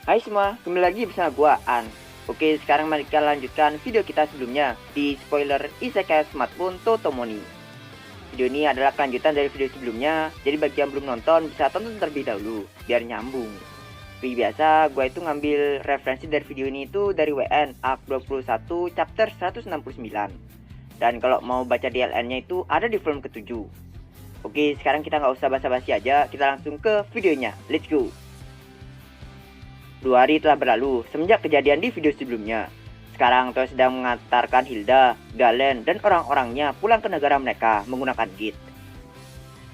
Hai semua, kembali lagi bersama gua An. Oke, sekarang mari kita lanjutkan video kita sebelumnya di spoiler Isekai Smartphone Totomoni. Video ini adalah kelanjutan dari video sebelumnya, jadi bagi yang belum nonton bisa tonton terlebih dahulu biar nyambung. Seperti biasa, gua itu ngambil referensi dari video ini itu dari WN Arc 21 chapter 169. Dan kalau mau baca DLN-nya itu ada di volume ke-7. Oke, sekarang kita nggak usah basa-basi aja, kita langsung ke videonya. Let's go! 2 hari telah berlalu semenjak kejadian di video sebelumnya. Sekarang Toei sedang mengantarkan Hilda, Galen, dan orang-orangnya pulang ke negara mereka menggunakan Git.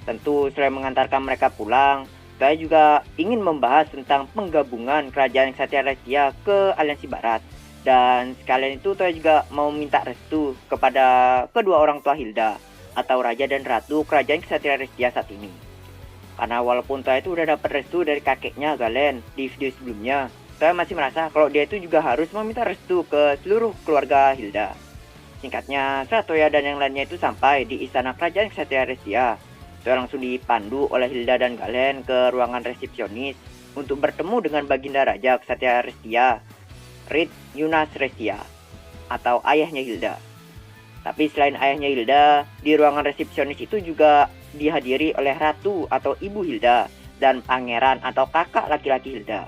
Tentu selain mengantarkan mereka pulang, Toei juga ingin membahas tentang penggabungan kerajaan Ksatria Restia ke Aliansi Barat. Dan sekalian itu Toei juga mau minta restu kepada kedua orang tua Hilda atau Raja dan Ratu kerajaan Ksatria Restia saat ini. Karena walaupun Toei itu udah dapat restu dari kakeknya Galen di video sebelumnya, Toei masih merasa kalau dia itu juga harus meminta restu ke seluruh keluarga Hilda. Singkatnya, setelah Toya dan yang lainnya itu sampai di istana kerajaan Ksatria Restia, Toei langsung dipandu oleh Hilda dan Galen ke ruangan resepsionis untuk bertemu dengan baginda Raja Ksatria Restia, Reed Yunas Restia, atau ayahnya Hilda. Tapi selain ayahnya Hilda, di ruangan resepsionis itu juga dihadiri oleh Ratu atau Ibu Hilda dan Pangeran atau kakak laki-laki Hilda.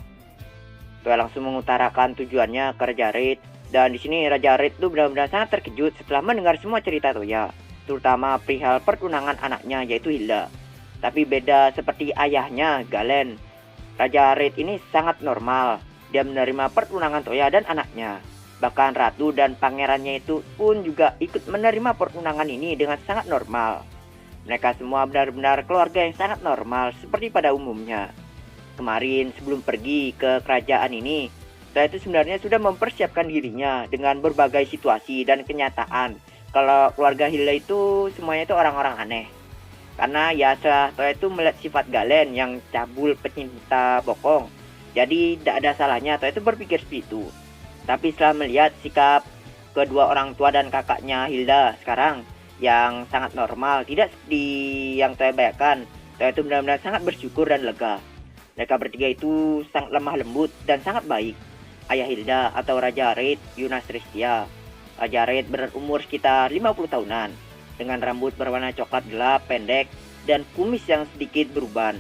Toei langsung mengutarakan tujuannya ke Raja Reed, dan di sini Raja Reed itu benar-benar sangat terkejut setelah mendengar semua cerita Toya, terutama perihal pertunangan anaknya yaitu Hilda. Tapi beda seperti ayahnya Galen, Raja Reed ini sangat normal. Dia menerima pertunangan Toya dan anaknya. Bahkan Ratu dan pangerannya itu pun juga ikut menerima pertunangan ini dengan sangat normal. Mereka semua benar-benar keluarga yang sangat normal seperti pada umumnya. Kemarin sebelum pergi ke kerajaan ini, saya itu sebenarnya sudah mempersiapkan dirinya dengan berbagai situasi dan kenyataan. Kalau keluarga Hilda itu semuanya itu orang-orang aneh. Karena ya saya itu melihat sifat Galen yang cabul pecinta bokong. Jadi tidak ada salahnya saya itu berpikir seperti itu. Tapi setelah melihat sikap kedua orang tua dan kakaknya Hilda sekarang yang sangat normal, tidak seperti yang saya bayangkan, saya itu benar-benar sangat bersyukur dan lega. Mereka bertiga itu sangat lemah lembut dan sangat baik. Ayah Hilda atau Raja Reed Yunas Restia. Raja Reed berumur sekitar 50 tahunan, dengan rambut berwarna coklat gelap pendek dan kumis yang sedikit beruban.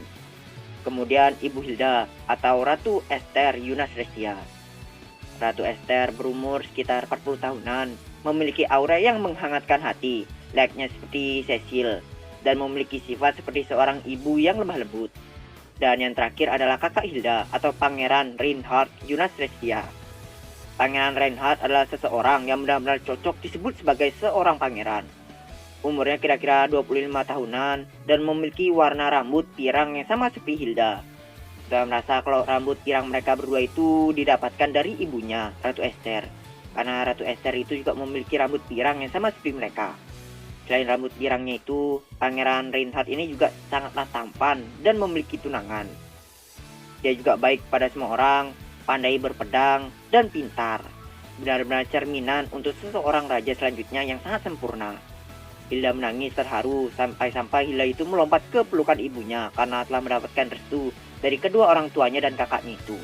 Kemudian Ibu Hilda atau Ratu Esther Yunas Restia. Ratu Esther berumur sekitar 40 tahunan, memiliki aura yang menghangatkan hati, layaknya seperti Cecil, dan memiliki sifat seperti seorang ibu yang lemah lembut. Dan yang terakhir adalah kakak Hilda atau Pangeran Reinhard Yunas Restia. Pangeran Reinhard adalah seseorang yang benar-benar cocok disebut sebagai seorang pangeran. Umurnya kira-kira 25 tahunan dan memiliki warna rambut pirang yang sama seperti Hilda. Saya merasa kalau rambut pirang mereka berdua itu didapatkan dari ibunya, Ratu Esther. Karena Ratu Esther itu juga memiliki rambut pirang yang sama seperti mereka. Selain rambut pirangnya itu, Pangeran Reinhard ini juga sangatlah tampan dan memiliki tunangan. Dia juga baik pada semua orang, pandai berpedang, dan pintar. Benar-benar cerminan untuk seseorang raja selanjutnya yang sangat sempurna. Hilda menangis terharu sampai-sampai Hilda itu melompat ke pelukan ibunya karena telah mendapatkan restu dari kedua orang tuanya dan kakaknya itu.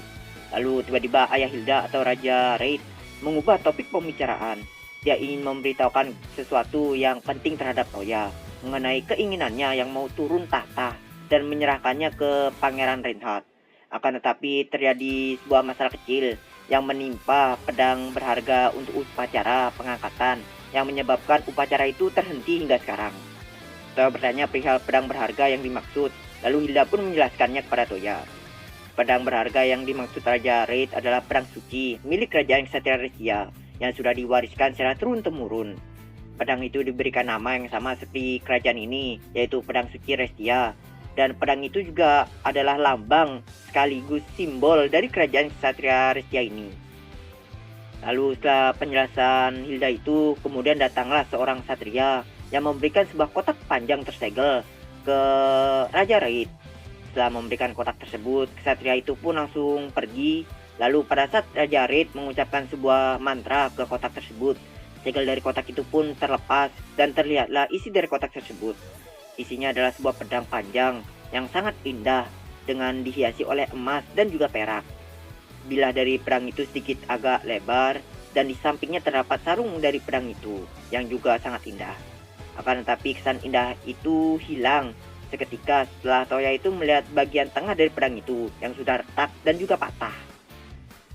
Lalu tiba-tiba ayah Hilda atau Raja Reid mengubah topik pembicaraan. Dia ingin memberitahukan sesuatu yang penting terhadap Toya mengenai keinginannya yang mau turun tahta dan menyerahkannya ke Pangeran Reinhard. Akan tetapi terjadi sebuah masalah kecil yang menimpa pedang berharga untuk upacara pengangkatan yang menyebabkan upacara itu terhenti hingga sekarang. Toya bertanya perihal pedang berharga yang dimaksud, lalu Hilda pun menjelaskannya kepada Toya. Pedang berharga yang dimaksud Raja Reid adalah pedang suci milik kerajaan Ksatria Restia yang sudah diwariskan secara turun-temurun. Pedang itu diberikan nama yang sama seperti kerajaan ini, yaitu pedang suci Restia. Dan pedang itu juga adalah lambang sekaligus simbol dari kerajaan Ksatria Restia ini. Lalu setelah penjelasan Hilda itu, kemudian datanglah seorang satria yang memberikan sebuah kotak panjang tersegel ke Raja Reid. Setelah memberikan kotak tersebut, kesatria itu pun langsung pergi. Lalu pada saat Raja Reid mengucapkan sebuah mantra ke kotak tersebut, segel dari kotak itu pun terlepas dan terlihatlah isi dari kotak tersebut. Isinya adalah sebuah pedang panjang yang sangat indah dengan dihiasi oleh emas dan juga perak. Bilah dari pedang itu sedikit agak lebar dan di sampingnya terdapat sarung dari pedang itu yang juga sangat indah. Akan tetapi kesan indah itu hilang seketika setelah Toya itu melihat bagian tengah dari pedang itu yang sudah retak dan juga patah.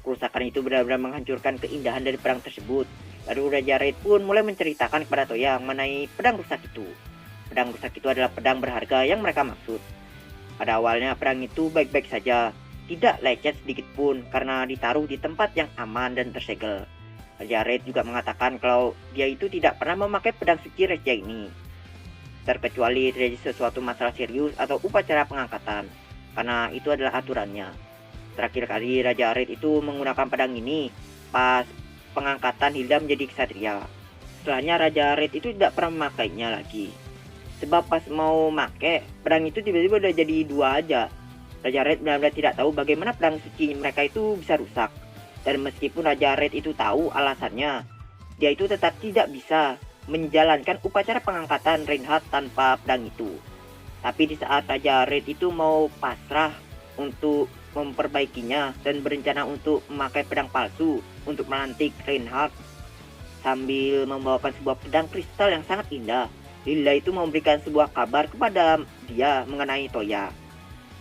Kerusakan itu benar-benar menghancurkan keindahan dari pedang tersebut. Lalu Raja Raid pun mulai menceritakan kepada Toya mengenai pedang rusak itu. Pedang rusak itu adalah pedang berharga yang mereka maksud. Pada awalnya pedang itu baik-baik saja, tidak lecet sedikit pun karena ditaruh di tempat yang aman dan tersegel. Raja Raid juga mengatakan kalau dia itu tidak pernah memakai pedang suci raja ini, terkecuali terjadi sesuatu masalah serius atau upacara pengangkatan, karena itu adalah aturannya. Terakhir kali Raja Raid itu menggunakan pedang ini pas pengangkatan Hilda menjadi ksatria. Setelahnya Raja Raid itu tidak pernah memakainya lagi. Sebab pas mau make, pedang itu tiba-tiba udah jadi dua aja. Raja Raid benar-benar tidak tahu bagaimana pedang suci mereka itu bisa rusak. Dan meskipun Raja Raid itu tahu alasannya, dia itu tetap tidak bisa menjalankan upacara pengangkatan Reinhardt tanpa pedang itu. Tapi di saat Raja Raid itu mau pasrah untuk memperbaikinya dan berencana untuk memakai pedang palsu untuk melantik Reinhardt sambil membawakan sebuah pedang kristal yang sangat indah, Hilda itu memberikan sebuah kabar kepada dia mengenai Toya.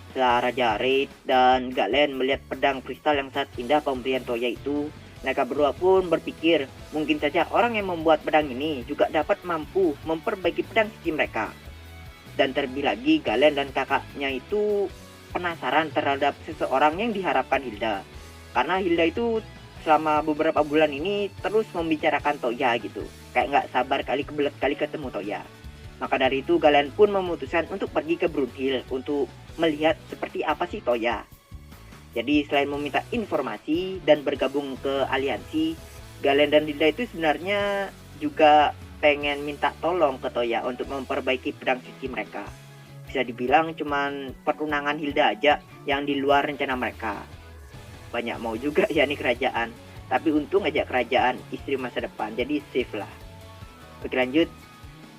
Setelah Raja Raid dan Galen melihat pedang kristal yang sangat indah pemberian Toya itu, mereka berdua pun berpikir mungkin saja orang yang membuat pedang ini juga dapat mampu memperbaiki pedang suci mereka. Dan terlebih lagi Galen dan kakaknya itu penasaran terhadap seseorang yang diharapkan Hilda. Karena Hilda itu selama beberapa bulan ini terus membicarakan Toya gitu. Kayak nggak sabar kebelet kali ketemu Toya. Maka dari itu Galen pun memutuskan untuk pergi ke Brunhild untuk melihat seperti apa sih Toya. Jadi selain meminta informasi dan bergabung ke aliansi, Galen dan Hilda itu sebenarnya juga pengen minta tolong ke Toya untuk memperbaiki pedang suci mereka. Bisa dibilang cuman pertunangan Hilda aja yang di luar rencana mereka. Banyak mau juga ya nih kerajaan. Tapi untung aja kerajaan istri masa depan, jadi safe lah. Oke lanjut.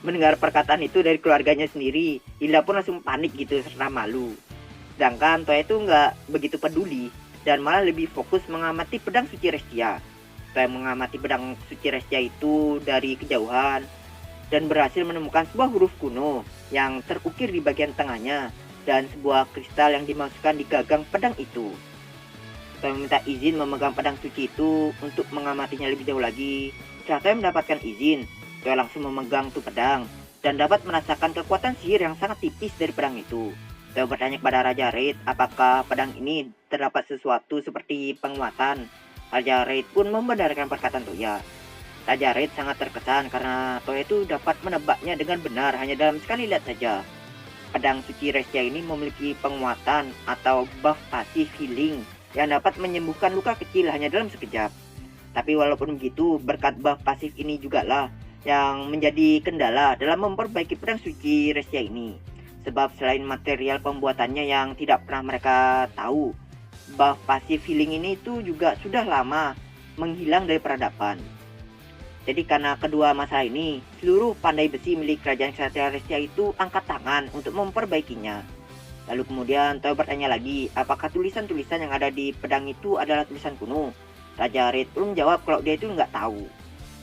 Mendengar perkataan itu dari keluarganya sendiri, Hilda pun langsung panik gitu serta malu. Sedangkan Toya itu nggak begitu peduli dan malah lebih fokus mengamati pedang suci Restia. Toya mengamati pedang suci Restia itu dari kejauhan dan berhasil menemukan sebuah huruf kuno yang terukir di bagian tengahnya dan sebuah kristal yang dimasukkan di gagang pedang itu. Toya meminta izin memegang pedang suci itu untuk mengamatinya lebih jauh lagi. Setelah Toya mendapatkan izin, Toya langsung memegang tuh pedang dan dapat merasakan kekuatan sihir yang sangat tipis dari pedang itu. Toya bertanya kepada Raja Raid apakah pedang ini terdapat sesuatu seperti penguatan. Raja Raid pun membenarkan perkataan Toya. Raja Raid sangat terkesan karena Toya itu dapat menebaknya dengan benar hanya dalam sekali lihat saja. Pedang suci Restia ini memiliki penguatan atau buff pasif healing yang dapat menyembuhkan luka kecil hanya dalam sekejap. Tapi walaupun begitu, berkat buff pasif ini jugalah yang menjadi kendala dalam memperbaiki pedang suci Restia ini. Sebab selain material pembuatannya yang tidak pernah mereka tahu, buff pasif healing ini itu juga sudah lama menghilang dari peradaban. Jadi karena kedua masalah ini, seluruh pandai besi milik kerajaan Ksatria Restia itu angkat tangan untuk memperbaikinya. Lalu kemudian Toya bertanya lagi, apakah tulisan-tulisan yang ada di pedang itu adalah tulisan kuno? Raja Raid pun menjawab kalau dia itu nggak tahu.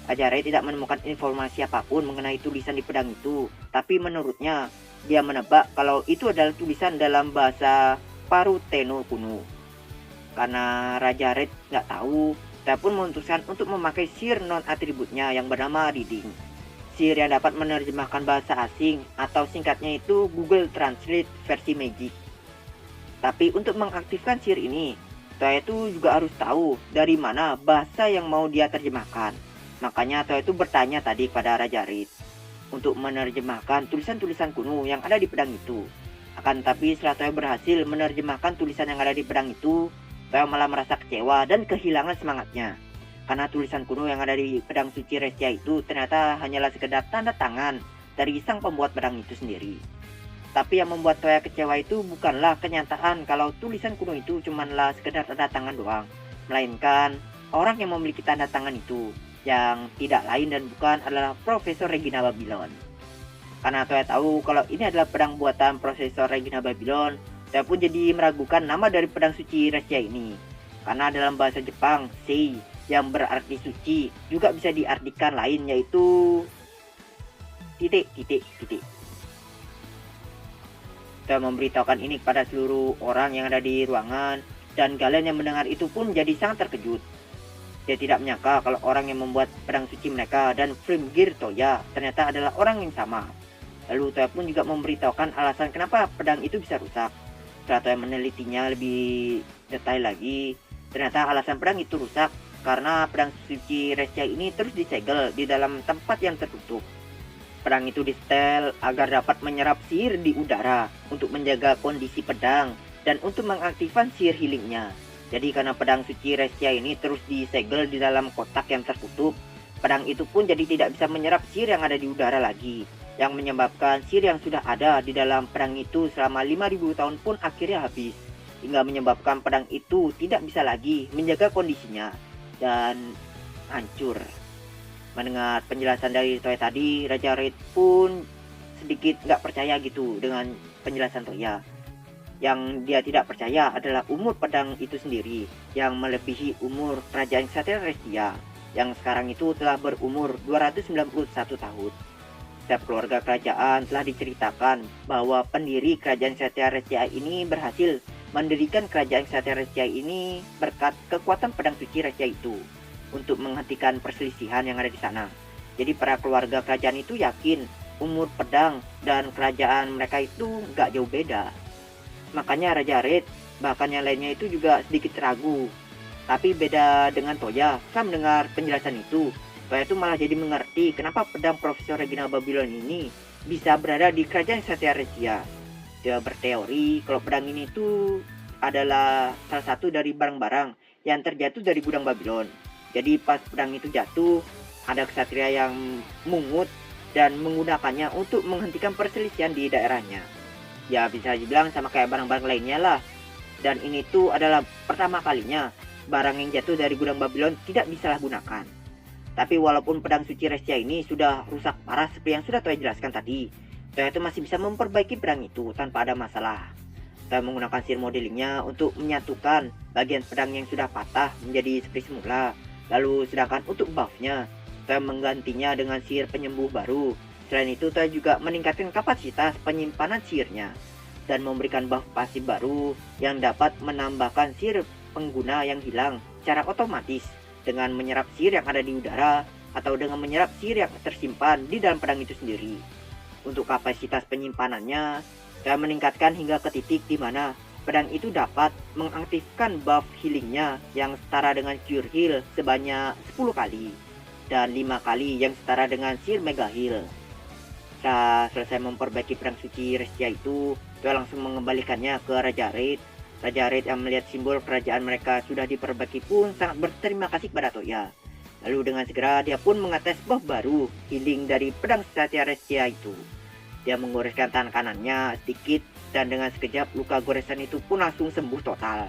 Raja Raid tidak menemukan informasi apapun mengenai tulisan di pedang itu, tapi menurutnya dia menebak kalau itu adalah tulisan dalam bahasa Paruteno kuno. Karena Raja Raid nggak tahu, dia pun memutuskan untuk memakai sihir non-atributnya yang bernama Reading. Sihir yang dapat menerjemahkan bahasa asing atau singkatnya itu Google Translate versi Magic. Tapi untuk mengaktifkan sihir ini, Toya itu juga harus tahu dari mana bahasa yang mau dia terjemahkan. Makanya Toya itu bertanya tadi kepada Raja Raid untuk menerjemahkan tulisan-tulisan kuno yang ada di pedang itu. Akan tapi setelah Toya berhasil menerjemahkan tulisan yang ada di pedang itu, Toya malah merasa kecewa dan kehilangan semangatnya. Karena tulisan kuno yang ada di pedang suci Restia itu ternyata hanyalah sekedar tanda tangan dari sang pembuat pedang itu sendiri. Tapi yang membuat Toya kecewa itu bukanlah kenyataan kalau tulisan kuno itu cumanlah sekedar tanda tangan doang, melainkan orang yang memiliki tanda tangan itu yang tidak lain dan bukan adalah Profesor Regina Babylon. Karena Toya tahu kalau ini adalah pedang buatan Profesor Regina Babylon, Toya pun jadi meragukan nama dari pedang suci Restia ini. Karena dalam bahasa Jepang, sei yang berarti suci juga bisa diartikan lain, yaitu titik titik titik. Saya memberitahukan ini kepada seluruh orang yang ada di ruangan, dan Galen yang mendengar itu pun jadi sangat terkejut. Dia tidak menyangka kalau orang yang membuat pedang suci mereka dan Frimgir Toya ternyata adalah orang yang sama. Lalu Toya pun juga memberitahukan alasan kenapa pedang itu bisa rusak. Setelah Toya menelitinya lebih detail lagi, ternyata alasan pedang itu rusak karena pedang suci Restia ini terus disegel di dalam tempat yang tertutup. Pedang itu disetel agar dapat menyerap sihir di udara untuk menjaga kondisi pedang dan untuk mengaktifkan sihir healingnya. Jadi karena pedang suci Restia ini terus disegel di dalam kotak yang tertutup, pedang itu pun jadi tidak bisa menyerap sihir yang ada di udara lagi, yang menyebabkan sihir yang sudah ada di dalam pedang itu selama 5000 tahun pun akhirnya habis, hingga menyebabkan pedang itu tidak bisa lagi menjaga kondisinya dan hancur. Mendengar penjelasan dari Toya tadi, Raja Red pun sedikit nggak percaya gitu dengan penjelasan Toya. Yang dia tidak percaya adalah umur pedang itu sendiri yang melebihi umur Kerajaan Ksatria Restia yang sekarang itu telah berumur 291 tahun. Setiap keluarga kerajaan telah diceritakan bahwa pendiri Kerajaan Ksatria Restia ini berhasil mendirikan Kerajaan Ksatria Restia ini berkat kekuatan pedang suci Restia itu untuk menghentikan perselisihan yang ada di sana. Jadi para keluarga kerajaan itu yakin umur pedang dan kerajaan mereka itu nggak jauh beda. Makanya Raja Red, bahkan yang lainnya itu juga sedikit ragu. Tapi beda dengan Toya, setelah mendengar penjelasan itu, Toya itu malah jadi mengerti kenapa pedang Profesor Regina Babylon ini bisa berada di Kerajaan Ksatria Restia. Dia berteori kalau pedang ini itu adalah salah satu dari barang-barang yang terjatuh dari gudang Babylon. Jadi pas pedang itu jatuh, ada ksatria yang mungut dan menggunakannya untuk menghentikan perselisihan di daerahnya. Ya bisa dibilang sama kayak barang-barang lainnya lah. Dan ini tuh adalah pertama kalinya barang yang jatuh dari gudang Babylon tidak disalahgunakan. Tapi walaupun pedang suci Restia ini sudah rusak parah seperti yang sudah Toya jelaskan tadi, Toya itu masih bisa memperbaiki pedang itu tanpa ada masalah. Toya menggunakan sihir modelingnya untuk menyatukan bagian pedang yang sudah patah menjadi seperti semula. Lalu sedangkan untuk buffnya, Toya menggantinya dengan sihir penyembuh baru. Selain itu, Toya juga meningkatkan kapasitas penyimpanan sihirnya dan memberikan buff pasif baru yang dapat menambahkan sihir pengguna yang hilang secara otomatis dengan menyerap sihir yang ada di udara atau dengan menyerap sihir yang tersimpan di dalam pedang itu sendiri. Untuk kapasitas penyimpanannya, Toya meningkatkan hingga ke titik di mana pedang itu dapat mengaktifkan buff healingnya yang setara dengan Cure Heal sebanyak 10 kali dan 5 kali yang setara dengan Sihir Mega Heal. Setelah selesai memperbaiki pedang suci Restia itu, Toya langsung mengembalikannya ke Raja Red. Raja Red yang melihat simbol kerajaan mereka sudah diperbaiki pun sangat berterima kasih kepada Toya. Lalu dengan segera dia pun mengetes buff baru healing dari pedang Ksatria Restia itu. Dia menggoreskan tangan kanannya sedikit dan dengan sekejap luka goresan itu pun langsung sembuh total.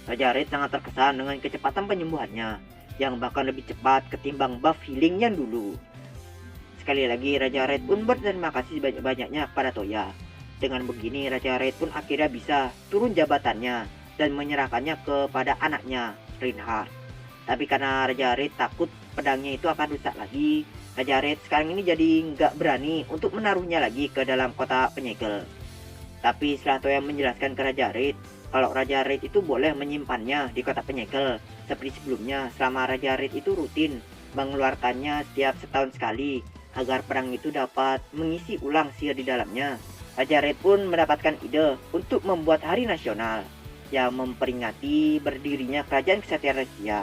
Raja Red sangat terkesan dengan kecepatan penyembuhannya yang bahkan lebih cepat ketimbang buff healing yang dulu. Sekali lagi Raja Red pun berterima kasih banyak-banyaknya kepada Toya. Dengan begini Raja Red pun akhirnya bisa turun jabatannya dan menyerahkannya kepada anaknya Reinhardt. Tapi karena Raja Red takut pedangnya itu akan rusak lagi, Raja Red sekarang ini jadi nggak berani untuk menaruhnya lagi ke dalam kotak penyegel. Tapi setelah Toya menjelaskan ke Raja Red kalau Raja Red itu boleh menyimpannya di kotak penyegel seperti sebelumnya selama Raja Red itu rutin mengeluarkannya setiap setahun sekali agar pedang itu dapat mengisi ulang sihir di dalamnya. Raja Red pun mendapatkan ide untuk membuat hari nasional yang memperingati berdirinya Kerajaan Ksatria Restia.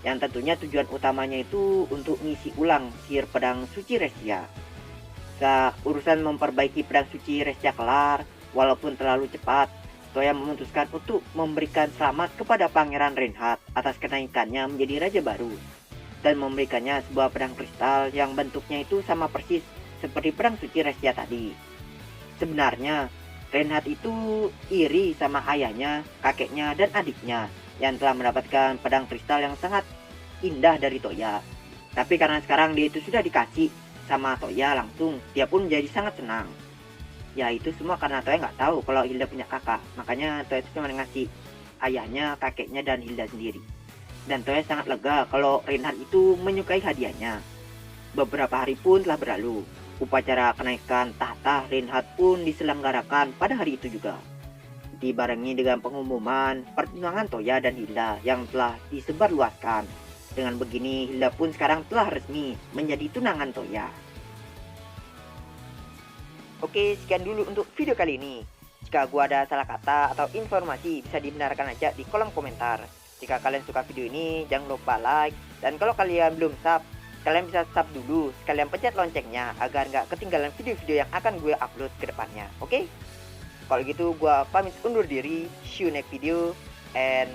Yang tentunya tujuan utamanya itu untuk mengisi ulang sihir pedang suci Restia. Urusan memperbaiki pedang suci Restia kelar, walaupun terlalu cepat, Toya memutuskan untuk memberikan selamat kepada Pangeran Reinhardt atas kenaikannya menjadi raja baru dan memberikannya sebuah pedang kristal yang bentuknya itu sama persis seperti pedang suci Restia tadi. Sebenarnya Reinhardt itu iri sama ayahnya, kakeknya, dan adiknya yang telah mendapatkan pedang kristal yang sangat indah dari Toya. Tapi karena sekarang dia itu sudah dikasih sama Toya langsung, dia pun jadi sangat senang. Ya itu semua karena Toya nggak tahu kalau Hilda punya kakak, makanya Toya itu cuma ngasih ayahnya, kakeknya, dan Hilda sendiri. Dan Toya sangat lega kalau Reinhard itu menyukai hadiahnya. Beberapa hari pun telah berlalu. Upacara kenaikan tahta Reinhard pun diselenggarakan pada hari itu juga. Dibarengi dengan pengumuman pertunangan Toya dan Hilda yang telah disebarluaskan. Dengan begini, Hilda pun sekarang telah resmi menjadi tunangan Toya. Oke, sekian dulu untuk video kali ini. Jika gua ada salah kata atau informasi, bisa dibenarkan aja di kolom komentar. Jika kalian suka video ini, jangan lupa like. Dan kalau kalian belum sub, kalian bisa sub dulu, sekalian pencet loncengnya agar nggak ketinggalan video-video yang akan gue upload ke depannya. Oke? Kalau gitu, gua pamit undur diri. See you next video. And...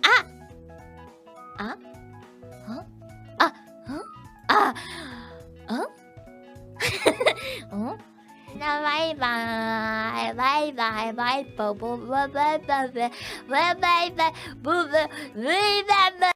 Huh? Huh? Huh? Now bye bye, bye bye, bye bye, bye bye, bye bye, bye bye, bye bye, bye bye, bye bye.